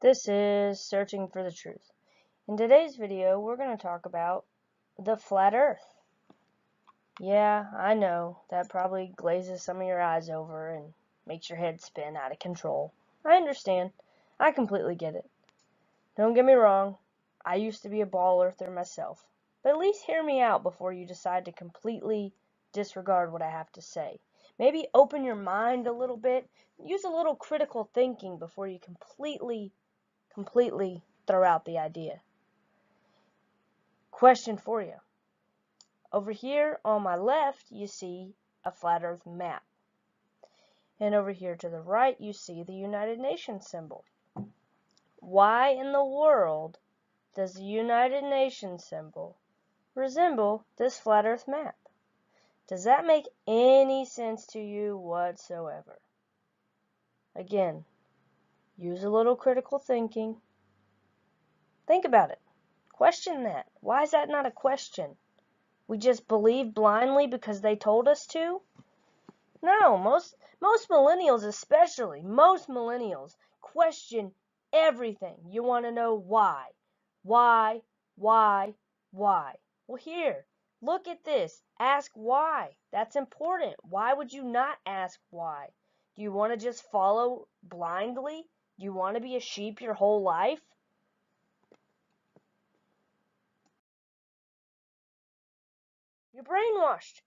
This is Searching for the Truth. In today's video, we're going to talk about the flat earth. Yeah, I know, that probably glazes some of your eyes over and makes your head spin out of control. I understand. I completely get it. Don't get me wrong, I used to be a ball earther myself. But at least hear me out before you decide to completely disregard what I have to say. Maybe open your mind a little bit. Use a little critical thinking before you completely throw out the idea. Question for you. Over here on my left, you see a flat earth map. And over here to the right, you see the United Nations symbol. Why in the world does the United Nations symbol resemble this flat earth map? Does that make any sense to you whatsoever? Again, use a little critical thinking. Think about it. Question that. Why is that not a question? We just believe blindly because they told us to? No, most millennials especially, most millennials question everything. You want to know why. Why? Why? Why? Well, here, look at this. Ask why. That's important. Why would you not ask why? Do you want to just follow blindly? Do you want to be a sheep your whole life? You're brainwashed.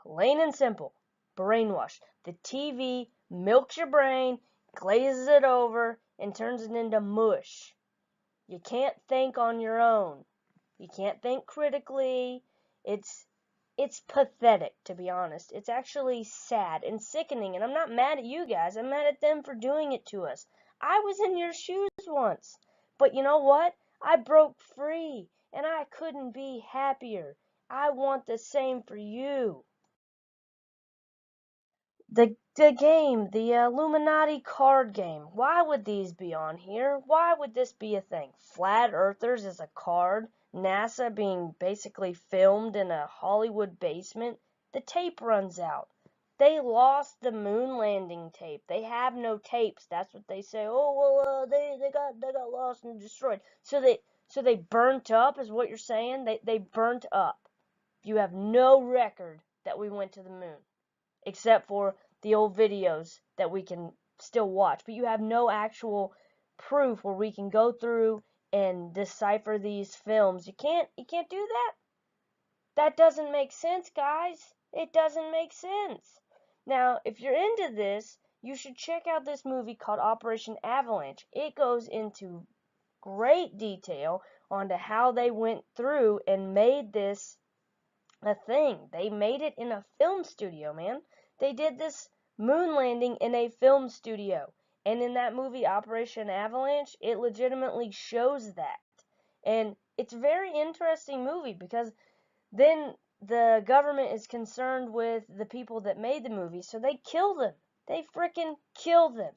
Plain and simple. Brainwashed. The TV milks your brain, glazes it over, and turns it into mush. You can't think on your own. You can't think critically. It's pathetic, to be honest. It's actually sad and sickening, and I'm not mad at you guys. I'm mad at them for doing it to us. I was in your shoes once. But you know what? I broke free, and I couldn't be happier. I want the same for you. The game, the Illuminati card game. Why would these be on here? Why would this be a thing? Flat Earthers is a card. NASA being basically filmed in a Hollywood basement. The tape runs out. They lost the moon landing tape. They have no tapes. That's what they say. Oh well, they got lost and destroyed. So they burnt up is what you're saying? They burnt up. You have no record that we went to the moon, except for the old videos that we can still watch. But you have no actual proof where we can go through and decipher these films. You can't do that. That doesn't make sense, guys. It doesn't make sense. Now, if you're into this, you should check out this movie called Operation Avalanche. It goes into great detail onto how they went through and made this a thing. They made it in a film studio, man. They did this moon landing in a film studio. And in that movie, Operation Avalanche, it legitimately shows that. And it's a very interesting movie because then the government is concerned with the people that made the movie, so they kill them. They frickin' kill them.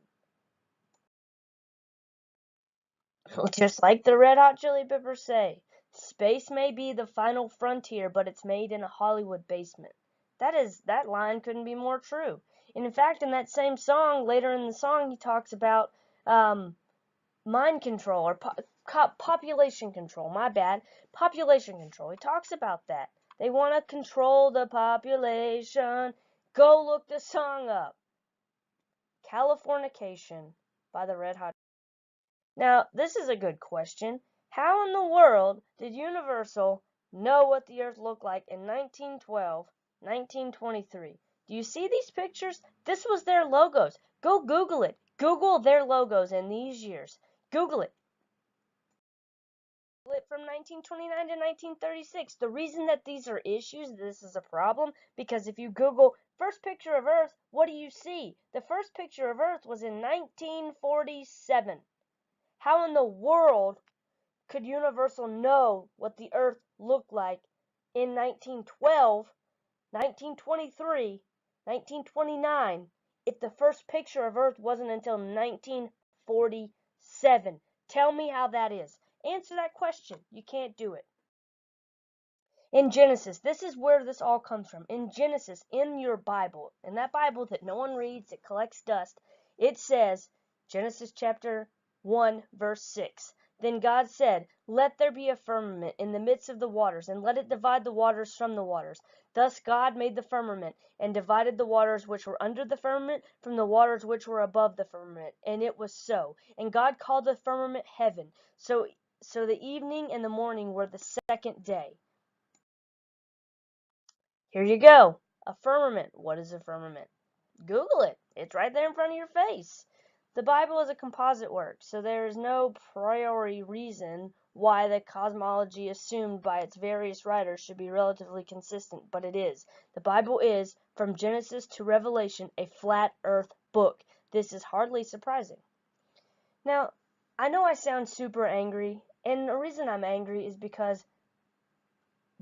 Just like the Red Hot Chili Peppers say, space may be the final frontier, but it's made in a Hollywood basement. That line couldn't be more true. And in fact, in that same song, later in the song, he talks about mind control or population control. My bad, population control. He talks about that. They want to control the population. Go look the song up. Californication by the Red Hot. Now, this is a good question. How in the world did Universal know what the Earth looked like in 1912, 1923? Do you see these pictures? This was their logos. Go Google it. Google their logos in these years. Google it. From 1929 to 1936. The reason that these are issues, this is a problem, because if you Google first picture of Earth, what do you see? The first picture of Earth was in 1947. How in the world could Universal know what the Earth looked like in 1912, 1923, 1929 if the first picture of Earth wasn't until 1947? Tell me how that is. Answer that question. You can't do it. In Genesis, this is where this all comes from. In Genesis, in your Bible, in that Bible that no one reads, it collects dust, it says, Genesis chapter 1 verse 6. Then God said, "Let there be a firmament in the midst of the waters, and let it divide the waters from the waters." Thus God made the firmament, and divided the waters which were under the firmament from the waters which were above the firmament. And it was so. And God called the firmament heaven. So the evening and the morning were the second day. Here you go. A firmament. What is a firmament? Google it. It's right there in front of your face. The Bible is a composite work, so there is no priori reason why the cosmology assumed by its various writers should be relatively consistent, but it is. The Bible is, from Genesis to Revelation, a flat earth book. This is hardly surprising. Now, I know I sound super angry, and the reason I'm angry is because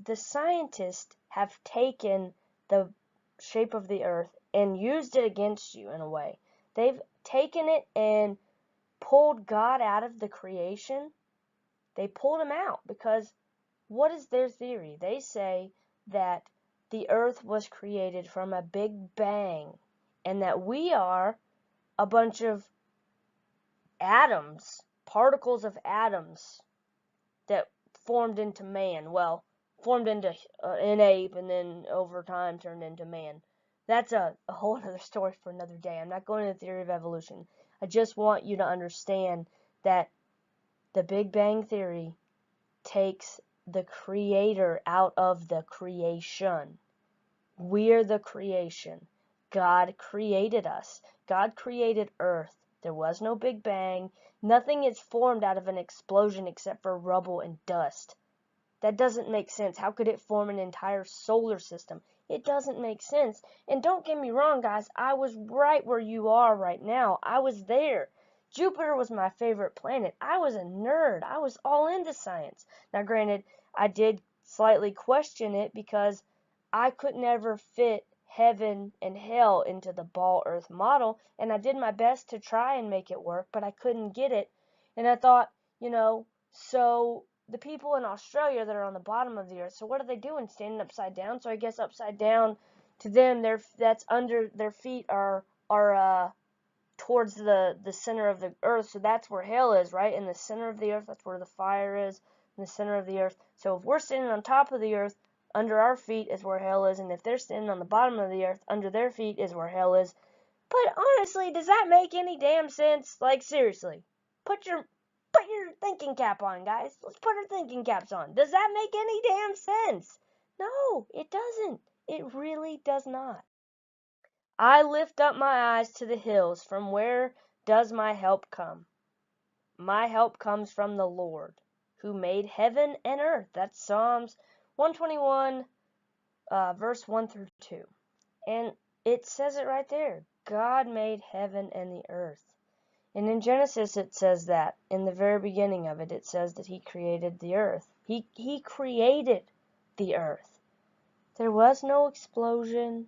the scientists have taken the shape of the earth and used it against you in a way. They've taken it and pulled God out of the creation. They pulled him out because what is their theory? They say that the earth was created from a big bang and that we are a bunch of atoms, particles of atoms that formed into man. Well, formed into an ape and then over time turned into man. That's a whole other story for another day. I'm not going into the theory of evolution. I just want you to understand that the Big Bang Theory takes the creator out of the creation. We're the creation. God created us. God created Earth. There was no Big Bang. Nothing is formed out of an explosion except for rubble and dust. That doesn't make sense. How could it form an entire solar system? It doesn't make sense. And don't get me wrong, guys. I was right where you are right now. I was there. Jupiter was my favorite planet. I was a nerd. I was all into science. Now, granted, I did slightly question it because I could never fit heaven and hell into the ball earth model, and I did my best to try and make it work, but I couldn't get it. And I thought, so the people in Australia that are on the bottom of the earth, so what are they doing? Standing upside down? So I guess upside down to them, that's under their feet are towards the center of the earth, so that's where hell is, right? In the center of the earth, that's where the fire is, in the center of the earth. So if we're standing on top of the earth, under our feet is where hell is, and if they're standing on the bottom of the earth, under their feet is where hell is. But honestly, does that make any damn sense? Like, seriously, put your thinking cap on, guys. Let's put our thinking caps on. Does that make any damn sense? No, it doesn't. It really does not. I lift up my eyes to the hills. From where does my help come? My help comes from the Lord, who made heaven and earth. That's Psalms 121, verse 1 through 2. And it says it right there. God made heaven and the earth. And in Genesis it says that. In the very beginning of it, it says that he created the earth. He created the earth. There was no explosion.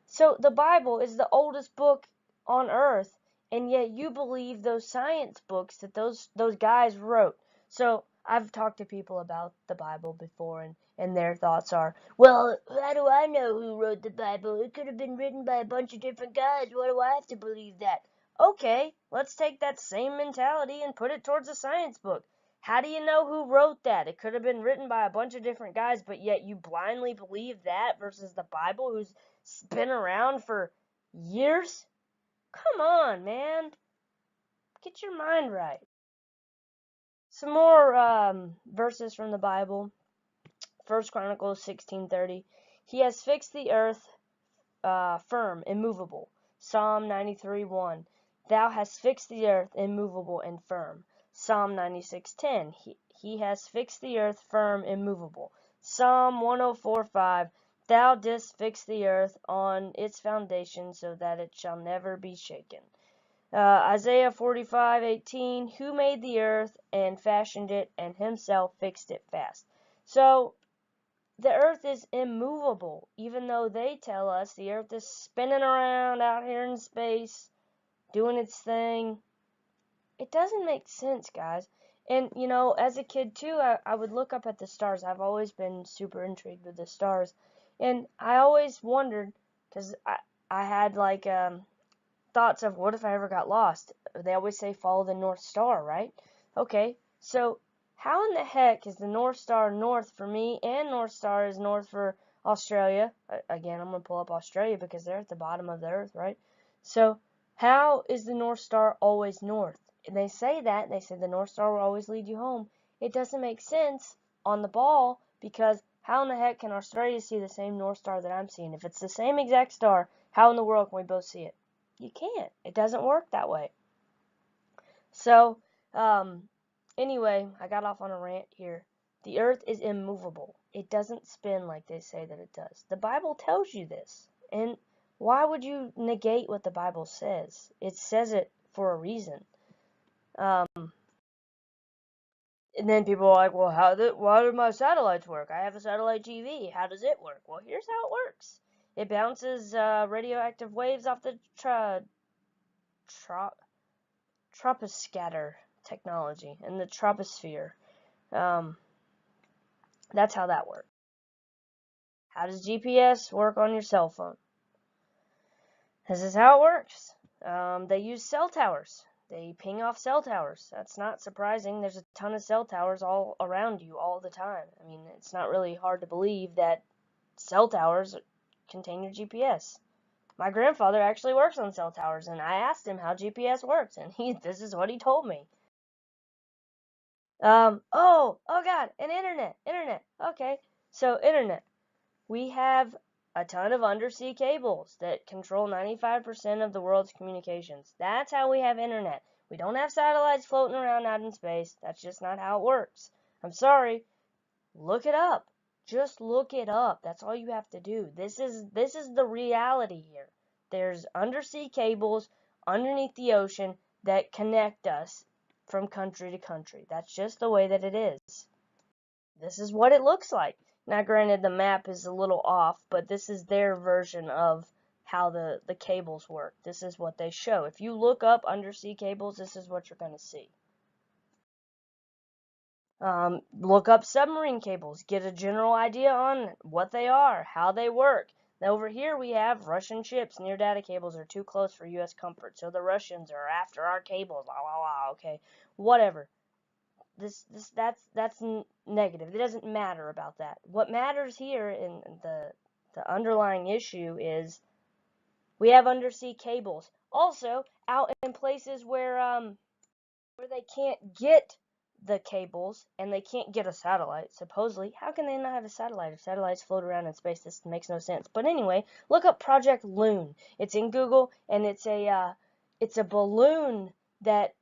So the Bible is the oldest book on earth, and yet you believe those science books that those guys wrote. So I've talked to people about the Bible before, and their thoughts are, well, how do I know who wrote the Bible? It could have been written by a bunch of different guys. Why do I have to believe that? Okay, let's take that same mentality and put it towards a science book. How do you know who wrote that? It could have been written by a bunch of different guys, but yet you blindly believe that versus the Bible, who's been around for years? Come on, man. Get your mind right. Some more verses from the Bible. 1 Chronicles 16:30. He has fixed the earth firm, immovable. Psalm 93:1. Thou hast fixed the earth immovable and firm. Psalm 96:10. He has fixed the earth firm, immovable. Psalm 104:5. Thou didst fix the earth on its foundation, so that it shall never be shaken. Isaiah 45:18. Who made the earth and fashioned it, and himself fixed it fast. So the earth is immovable, even though they tell us the earth is spinning around out here in space, doing its thing. It doesn't make sense, guys. And, as a kid, too, I would look up at the stars. I've always been super intrigued with the stars. And I always wondered, because I had, thoughts of what if I ever got lost? they always say follow the North Star, right? Okay, so how in the heck is the North Star north for me and North Star is north for Australia? Again, I'm going to pull up Australia because they're at the bottom of the earth, right? So how is the North Star always north? And they say that, they say the North Star will always lead you home. It doesn't make sense on the ball because how in the heck can Australia see the same North Star that I'm seeing? If it's the same exact star, how in the world can we both see it? You can't. It doesn't work that way. So, anyway, I got off on a rant here. The earth is immovable. It doesn't spin like they say that it does. The Bible tells you this. And why would you negate what the Bible says? It says it for a reason. And then people are like, well, why do my satellites work? I have a satellite TV. How does it work? Well, here's how it works. It bounces radioactive waves off the troposcatter technology in the troposphere. That's how that works. How does GPS work on your cell phone? This is how it works. They use cell towers. They ping off cell towers. That's not surprising. There's a ton of cell towers all around you all the time. I mean, it's not really hard to believe that cell towers contain your GPS. My grandfather actually works on cell towers, and I asked him how GPS works, and this is what he told me. Oh God, an internet. Okay, so internet. We have a ton of undersea cables that control 95% of the world's communications. That's how we have internet. We don't have satellites floating around out in space. That's just not how it works. I'm sorry. Look it up. Just look it up. That's all you have to do. This is the reality here. There's undersea cables underneath the ocean that connect us from country to country. That's just the way that it is. This is what it looks like. Now, granted, the map is a little off, but this is their version of how the cables work. This is what they show. If you look up undersea cables, this is what you're going to see. Look up submarine cables. Get a general idea on what they are, how they work. Now, over here we have Russian ships. Near data cables are too close for U.S. comfort, so the Russians are after our cables. Okay, whatever. That's negative. It doesn't matter about that. What matters here in the underlying issue is we have undersea cables. Also, out in places where they can't get the cables and they can't get a satellite, supposedly. How can they not have a satellite if satellites float around in space? This makes no sense. But anyway, look up Project Loon. It's in Google, and it's a balloon that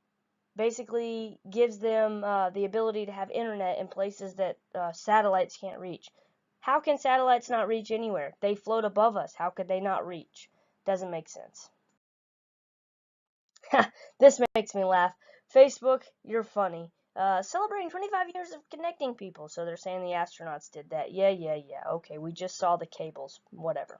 basically gives them the ability to have internet in places that satellites can't reach. How can satellites not reach anywhere? They float above us. How could they not reach? Doesn't make sense. This makes me laugh. Facebook, you're funny. Celebrating 25 years of connecting people. So they're saying the astronauts did that. Yeah. Okay, we just saw the cables. Whatever.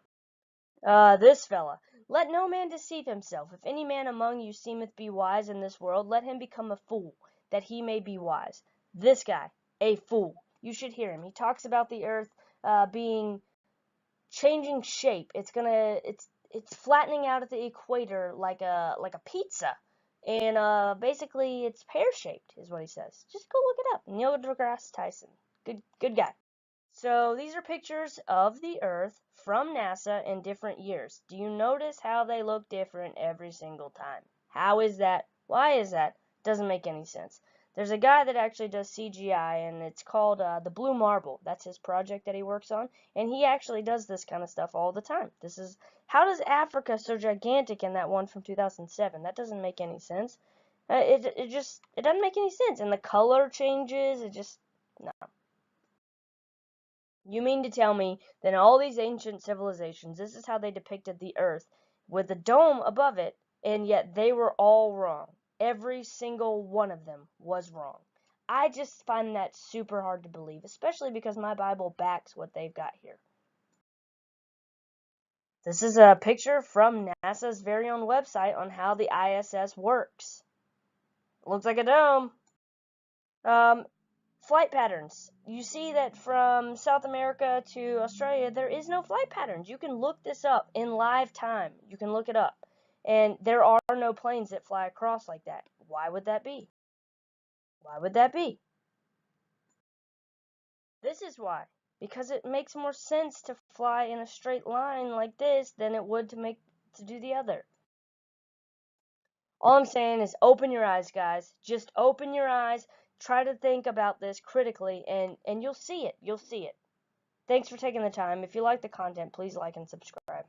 This fella. Let no man deceive himself. If any man among you seemeth be wise in this world, let him become a fool, that he may be wise. This guy, a fool. You should hear him. He talks about the earth being changing shape. It's flattening out at the equator like a pizza, and basically it's pear shaped, is what he says. Just go look it up. Neil deGrasse Tyson, good guy. So these are pictures of the Earth from NASA in different years. Do you notice how they look different every single time? How is that? Why is that? Doesn't make any sense. There's a guy that actually does CGI, and it's called the Blue Marble. That's his project that he works on, and he actually does this kind of stuff all the time. This is how does Africa so gigantic in that one from 2007? That doesn't make any sense. It doesn't make any sense, and the color changes. It just no. You mean to tell me that in all these ancient civilizations, this is how they depicted the Earth, with a dome above it, and yet they were all wrong. Every single one of them was wrong. I just find that super hard to believe, especially because my Bible backs what they've got here. This is a picture from NASA's very own website on how the ISS works. It looks like a dome. Flight patterns. You see that from South America to Australia, there is no flight patterns. You can look this up in live time. You can look it up. And there are no planes that fly across like that. Why would that be? Why would that be? This is why. Because it makes more sense to fly in a straight line like this than it would to do the other. All I'm saying is open your eyes, guys. Just open your eyes. Try to think about this critically, and you'll see it. You'll see it. Thanks for taking the time. If you like the content, please like and subscribe.